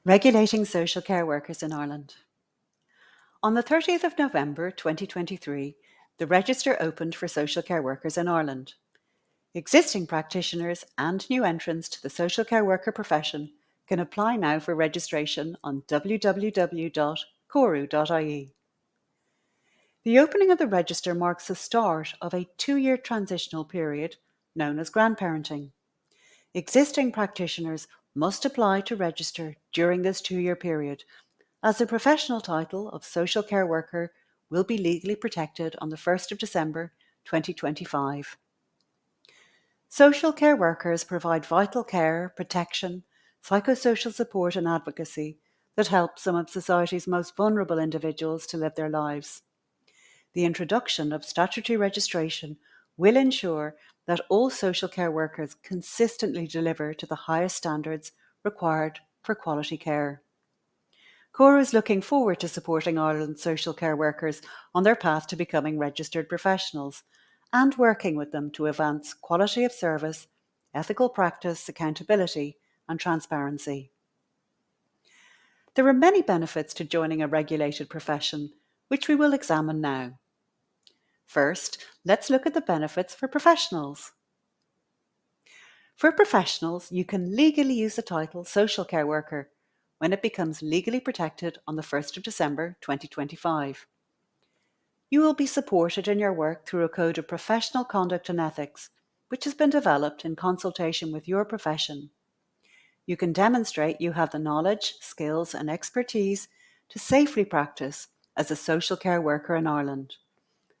Regulating social care workers in Ireland. On the 30th of November 2023, the register opened for social care workers in Ireland. Existing practitioners and new entrants to the social care worker profession can apply now for registration on www.coru.ie. The opening of the register marks the start of a 2-year transitional period known as grandparenting. Existing practitioners must apply to register during this 2-year period, as the professional title of social care worker will be legally protected on the 1st of December 2025. Social care workers provide vital care, protection, psychosocial support and advocacy that help some of society's most vulnerable individuals to live their lives. The introduction of statutory registration will ensure that all social care workers consistently deliver to the highest standards required for quality care. CORU is looking forward to supporting Ireland's social care workers on their path to becoming registered professionals and working with them to advance quality of service, ethical practice, accountability and transparency. There are many benefits to joining a regulated profession, which we will examine now. First, let's look at the benefits for professionals. For professionals, you can legally use the title social care worker when it becomes legally protected on the 1st of December 2025. You will be supported in your work through a code of professional conduct and ethics, which has been developed in consultation with your profession. You can demonstrate you have the knowledge, skills and expertise to safely practice as a social care worker in Ireland.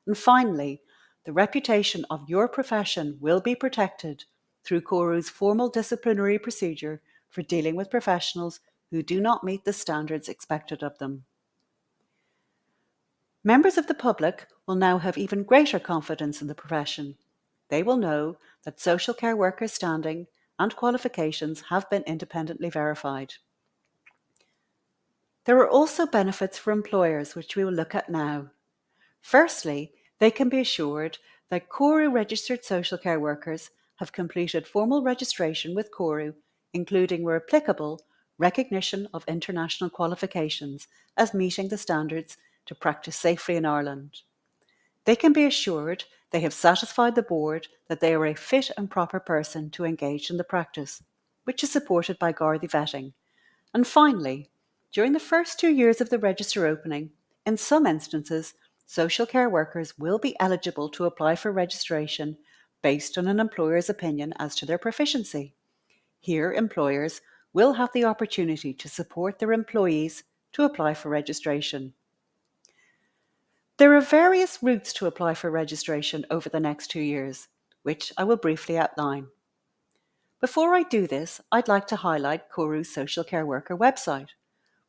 And finally, the reputation of your profession will be protected through CORU's formal disciplinary procedure for dealing with professionals who do not meet the standards expected of them. Members of the public will now have even greater confidence in the profession. They will know that social care workers' standing and qualifications have been independently verified. There are also benefits for employers, which we will look at now. Firstly, they can be assured that CORU registered social care workers have completed formal registration with CORU, including, where applicable, recognition of international qualifications as meeting the standards to practice safely in Ireland. They can be assured they have satisfied the board that they are a fit and proper person to engage in the practice, which is supported by Gardaí vetting. And finally, during the first 2 years of the register opening, in some instances, social care workers will be eligible to apply for registration based on an employer's opinion as to their proficiency. Here, employers will have the opportunity to support their employees to apply for registration. There are various routes to apply for registration over the next 2 years, which I will briefly outline. Before I do this, I'd like to highlight CORU's social care worker website.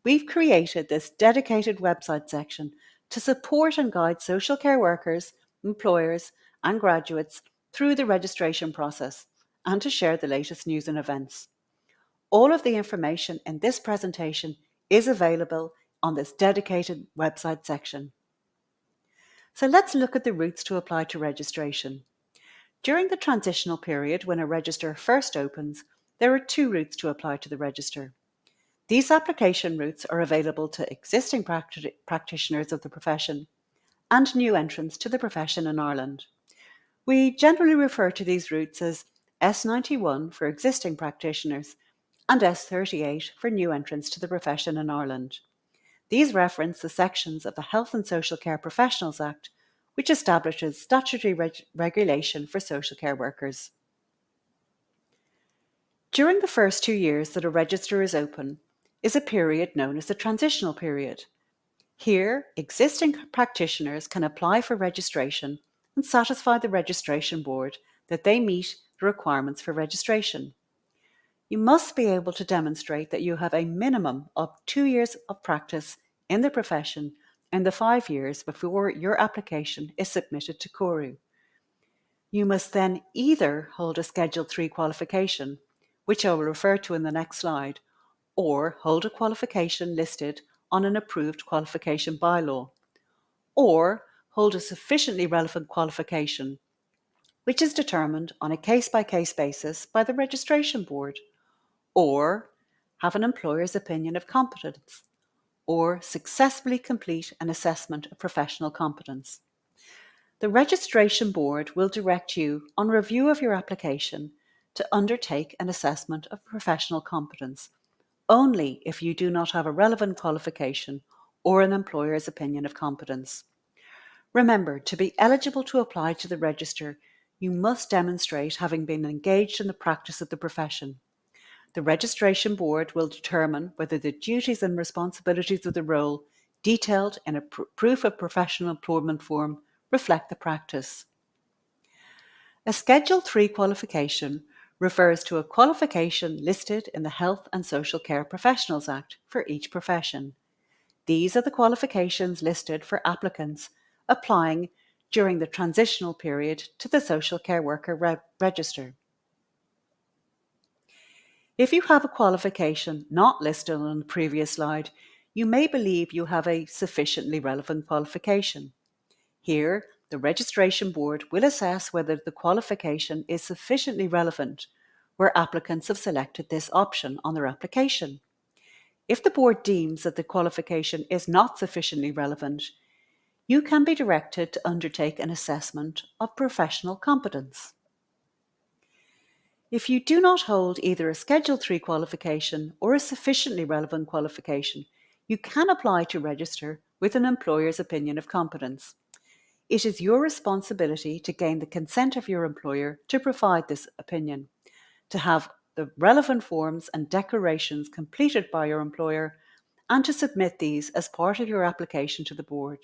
We've created this dedicated website section to support and guide social care workers, employers, and graduates through the registration process and to share the latest news and events. All of the information in this presentation is available on this dedicated website section. So let's look at the routes to apply to registration. During the transitional period when a register first opens, there are 2 routes to apply to the register. These application routes are available to existing practitioners of the profession and new entrants to the profession in Ireland. We generally refer to these routes as S91 for existing practitioners and S38 for new entrants to the profession in Ireland. These reference the sections of the Health and Social Care Professionals Act, which establishes statutory regulation for social care workers. During the first 2 years that a register is open is a period known as the transitional period. Here, existing practitioners can apply for registration and satisfy the registration board that they meet the requirements for registration. You must be able to demonstrate that you have a minimum of 2 years of practice in the profession in the 5 years before your application is submitted to CORU. You must then either hold a Schedule 3 qualification, which I will refer to in the next slide, or hold a qualification listed on an approved qualification bylaw, or hold a sufficiently relevant qualification, which is determined on a case-by-case basis by the registration board, or have an employer's opinion of competence, or successfully complete an assessment of professional competence. The Registration Board will direct you, on review of your application, to undertake an assessment of professional competence only if you do not have a relevant qualification or an employer's opinion of competence. Remember, to be eligible to apply to the register, you must demonstrate having been engaged in the practice of the profession. The Registration Board will determine whether the duties and responsibilities of the role detailed in a proof of professional employment form reflect the practice. A Schedule 3 qualification refers to a qualification listed in the Health and Social Care Professionals Act for each profession. These are the qualifications listed for applicants applying during the transitional period to the Social Care Worker Register. If you have a qualification not listed on the previous slide, you may believe you have a sufficiently relevant qualification. Here, the Registration Board will assess whether the qualification is sufficiently relevant, where applicants have selected this option on their application. If the board deems that the qualification is not sufficiently relevant, you can be directed to undertake an assessment of professional competence. If you do not hold either a Schedule 3 qualification or a sufficiently relevant qualification, you can apply to register with an employer's opinion of competence. It is your responsibility to gain the consent of your employer to provide this opinion, to have the relevant forms and declarations completed by your employer, and to submit these as part of your application to the board.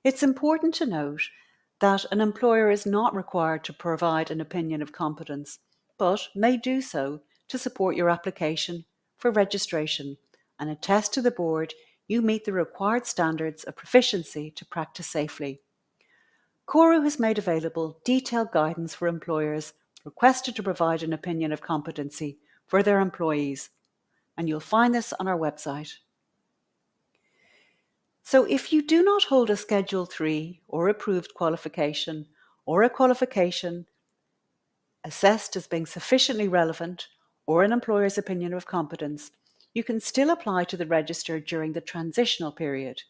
It's important to note that an employer is not required to provide an opinion of competence, but may do so to support your application for registration and attest to the board you meet the required standards of proficiency to practice safely. CORU has made available detailed guidance for employers requested to provide an opinion of competency for their employees, and you'll find this on our website. So if you do not hold a Schedule 3 or approved qualification, or a qualification assessed as being sufficiently relevant, or an employer's opinion of competence, you can still apply to the register during the transitional period.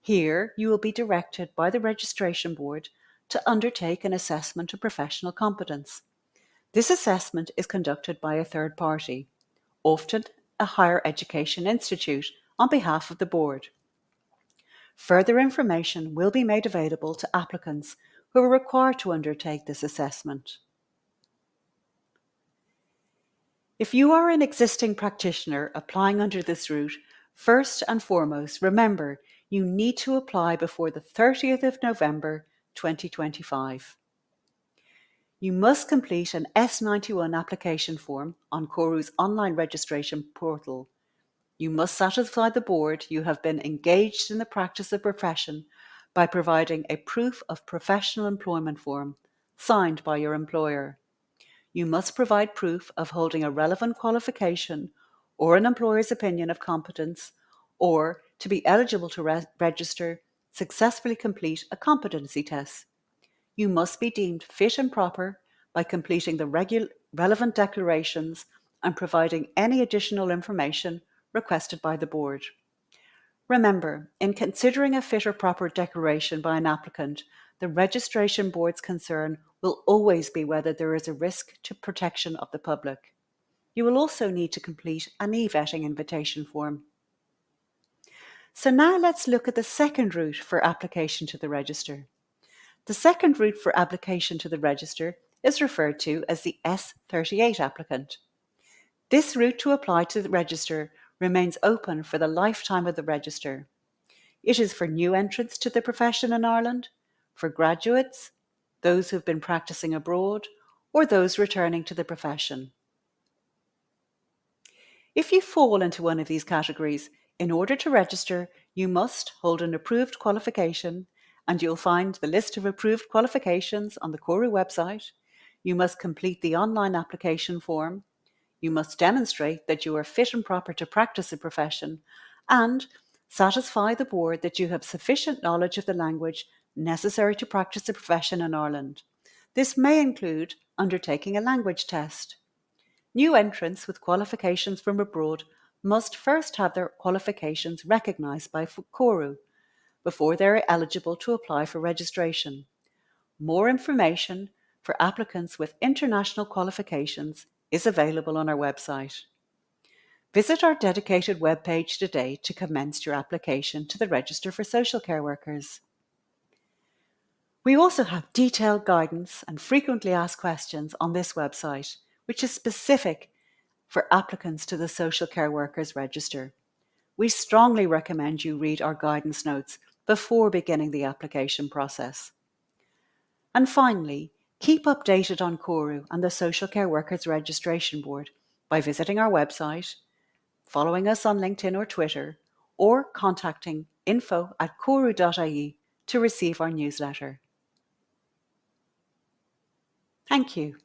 Here, you will be directed by the Registration Board to undertake an assessment of professional competence. This assessment is conducted by a third party, often a higher education institute, on behalf of the board. Further information will be made available to applicants who are required to undertake this assessment. If you are an existing practitioner applying under this route, first and foremost, remember you need to apply before the 30th of November 2025. You must complete an S91 application form on CORU's online registration portal. You must satisfy the board you have been engaged in the practice of profession by providing a proof of professional employment form signed by your employer. You must provide proof of holding a relevant qualification or an employer's opinion of competence, or to be eligible to register, successfully complete a competency test. You must be deemed fit and proper by completing the relevant declarations and providing any additional information requested by the board. Remember, in considering a fit or proper declaration by an applicant, the Registration Board's concern will always be whether there is a risk to protection of the public. You will also need to complete an e-vetting invitation form. So now let's look at the second route for application to the register. The second route for application to the register is referred to as the S38 applicant. This route to apply to the register remains open for the lifetime of the register. It is for new entrants to the profession in Ireland, for graduates, those who have been practicing abroad, or those returning to the profession. If you fall into one of these categories, in order to register, you must hold an approved qualification, and you'll find the list of approved qualifications on the CORU website. You must complete the online application form. You must demonstrate that you are fit and proper to practice the profession, and satisfy the board that you have sufficient knowledge of the language necessary to practice the profession in Ireland. This may include undertaking a language test. New entrants with qualifications from abroad must first have their qualifications recognised by Cóireadh before they are eligible to apply for registration. More information for applicants with international qualifications is available on our website. Visit our dedicated webpage today to commence your application to the Register for Social Care Workers. We also have detailed guidance and frequently asked questions on this website, which is specific for applicants to the Social Care Workers Register. We strongly recommend you read our guidance notes before beginning the application process. And finally, keep updated on Cóireadh and the Social Care Workers Registration Board by visiting our website, following us on LinkedIn or Twitter, or contacting info@coireadh.ie to receive our newsletter. Thank you.